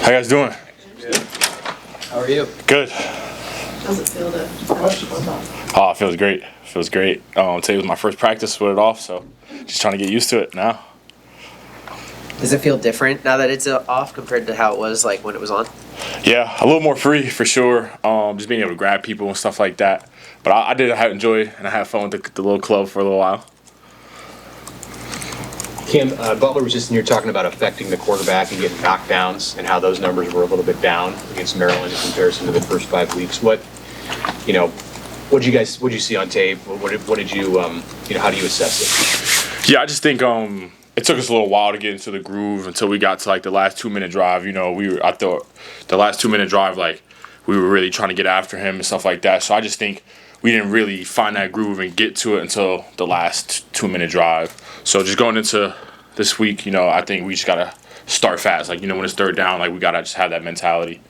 How you guys doing? Good. How are you? Good. How's it feel to Oh, it feels great. Today was my first practice with it off, so just trying to get used to it now. Does it feel different now that it's off compared to how it was like when it was on? Yeah, a little more free for sure. Just being able to grab people and stuff like that. But I did enjoy it, and I had fun with the little club for a little while. Cam, Butler was just in here talking about affecting the quarterback and getting knockdowns and how those numbers were a little bit down against Maryland in comparison to the first 5 weeks. What did you see on tape? What did you, how do you assess it? Yeah, I just think it took us a little while to get into the groove until we got to like the last 2-minute drive. I thought the last 2-minute drive, like we were really trying to get after him and stuff like that. So I just think we didn't really find that groove and get to it until the last 2-minute drive. So just going into this week, I think we just gotta start fast. Like, when it's third down, like we gotta just have that mentality.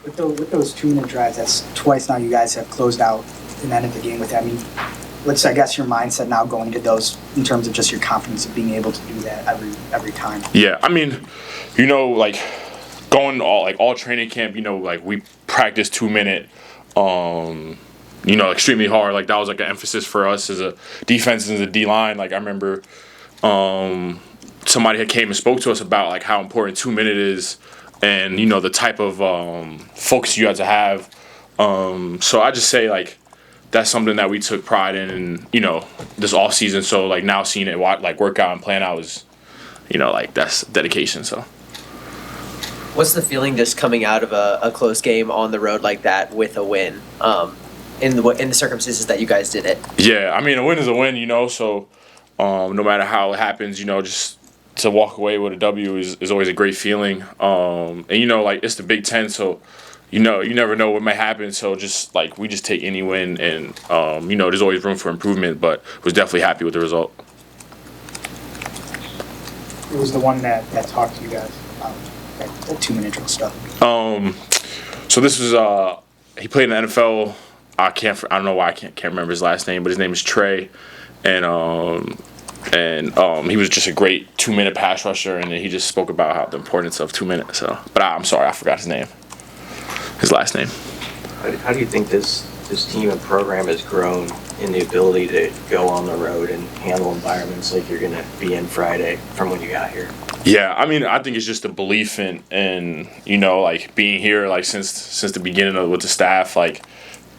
With those 2-minute drives, that's twice now you guys have closed out and ended the game with that. I mean, what's, I guess, your mindset now going into those in terms of just your confidence of being able to do that every time? Yeah, I mean, like going all training camp, like we practice 2-minute, extremely hard. Like that was like an emphasis for us as a defense and as a D-line. Like I remember somebody had came and spoke to us about like how important 2-minute is and, the type of focus you have to have. So I just say like that's something that we took pride in, this off season. So like now seeing it work out and plan out is, like that's dedication. So. What's the feeling just coming out of a close game on the road like that with a win, in the circumstances that you guys did it? Yeah, I mean a win is a win, So no matter how it happens, just to walk away with a W is always a great feeling. And like it's the Big Ten, so you never know what might happen. So just like we just take any win, and there's always room for improvement. But was definitely happy with the result. Who was the one that talked to you guys about that 2-minute drill stuff? So this was he played in the NFL. I don't know why I can't remember his last name, but his name is Trey, and he was just a great 2-minute pass rusher, and he just spoke about how the importance of 2 minutes. So, but I'm sorry, I forgot his last name. How do you think this team and program has grown in the ability to go on the road and handle environments like you're going to be in Friday from when you got here? Yeah, I mean, I think it's just the belief in like being here, like since the beginning with the staff, like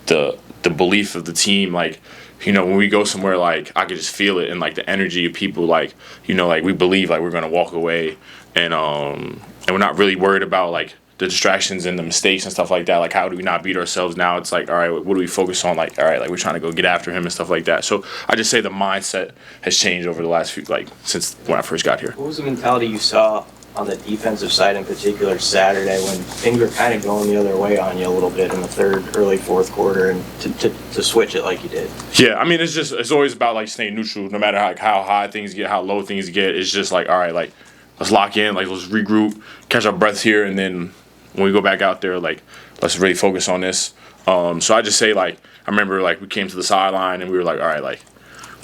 the belief of the team, like. When we go somewhere, like, I could just feel it and, like, the energy of people, like, like, we believe, like, we're going to walk away and we're not really worried about, like, the distractions and the mistakes and stuff like that. Like, how do we not beat ourselves now? It's like, all right, what do we focus on? Like, all right, like, we're trying to go get after him and stuff like that. So I just say the mindset has changed over the last few, like, since when I first got here. What was the mentality you saw on the defensive side in particular Saturday when things were kind of going the other way on you a little bit in the third, early fourth quarter, and to switch it like you did? Yeah, I mean, it's always about, like, staying neutral no matter how high things get, how low things get. It's just like, all right, like, let's lock in, like, let's regroup, catch our breaths here, and then when we go back out there, like, let's really focus on this. So I just say, like, I remember, like, we came to the sideline and we were like, all right, like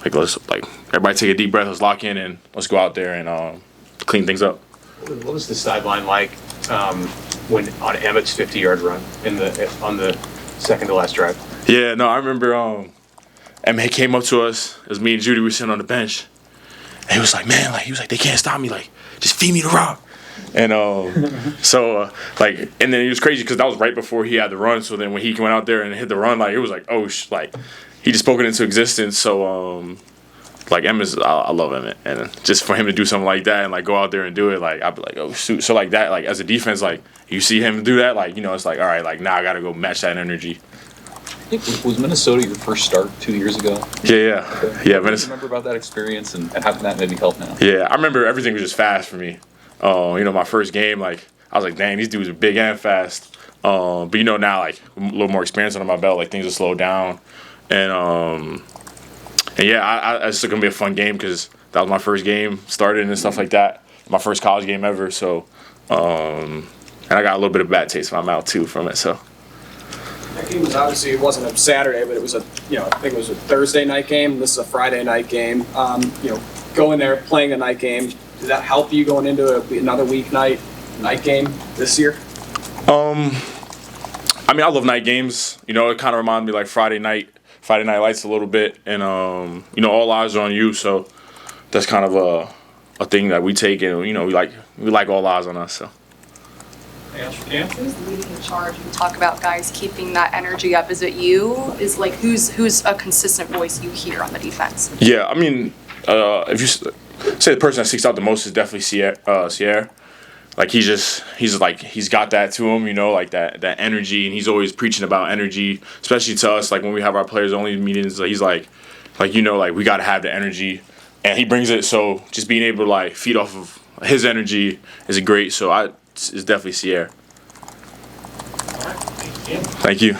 let's, like, everybody take a deep breath, let's lock in, and let's go out there and clean things up. What was the sideline like when on Emmett's 50-yard run on the second to last drive? Yeah, no, I remember Emmett came up to us. It was me and Judy. We were sitting on the bench, and he was like, "Man, like he was like, they can't stop me. Like, just feed me the rock." And and then it was crazy because that was right before he had the run. So then when he went out there and hit the run, like it was like, oh, like he just spoke it into existence. So like Emmett's, I love Emmett, and just for him to do something like that and like go out there and do it, like I'd be like, oh shoot. So like that, like as a defense, like you see him do that, like it's like all right, like now I gotta go match that energy. Was Minnesota your first start 2 years ago? Yeah. What do you remember about that experience and how can that maybe help now? Yeah, I remember everything was just fast for me. My first game, like I was like, dang, these dudes are big and fast. But now like a little more experience under my belt, like things have slowed down, and yeah, it's gonna be a fun game because that was my first game starting and stuff like that. My first college game ever. So, and I got a little bit of bad taste in my mouth too from it. So. That game was obviously, it wasn't a Saturday, but it was I think it was a Thursday night game. This is a Friday night game. Going there, playing a night game, does that help you going into another weeknight night game this year? I mean, I love night games. You know, it kind of reminds me like Friday Night Lights a little bit, and you know, all eyes are on you. So that's kind of a thing that we take, and you know, we like all eyes on us. So. Who's leading the charge? You talk about guys keeping that energy up. Is it you? Is like who's a consistent voice you hear on the defense? Yeah, I mean, if you say the person that sticks out the most is definitely Sierra. Like he's got that to him, you know, like that energy, and he's always preaching about energy, especially to us. Like when we have our players only meetings, he's like you know, like we gotta have the energy, and he brings it. So just being able to like feed off of his energy is great. So it's definitely Sierra. Thank you.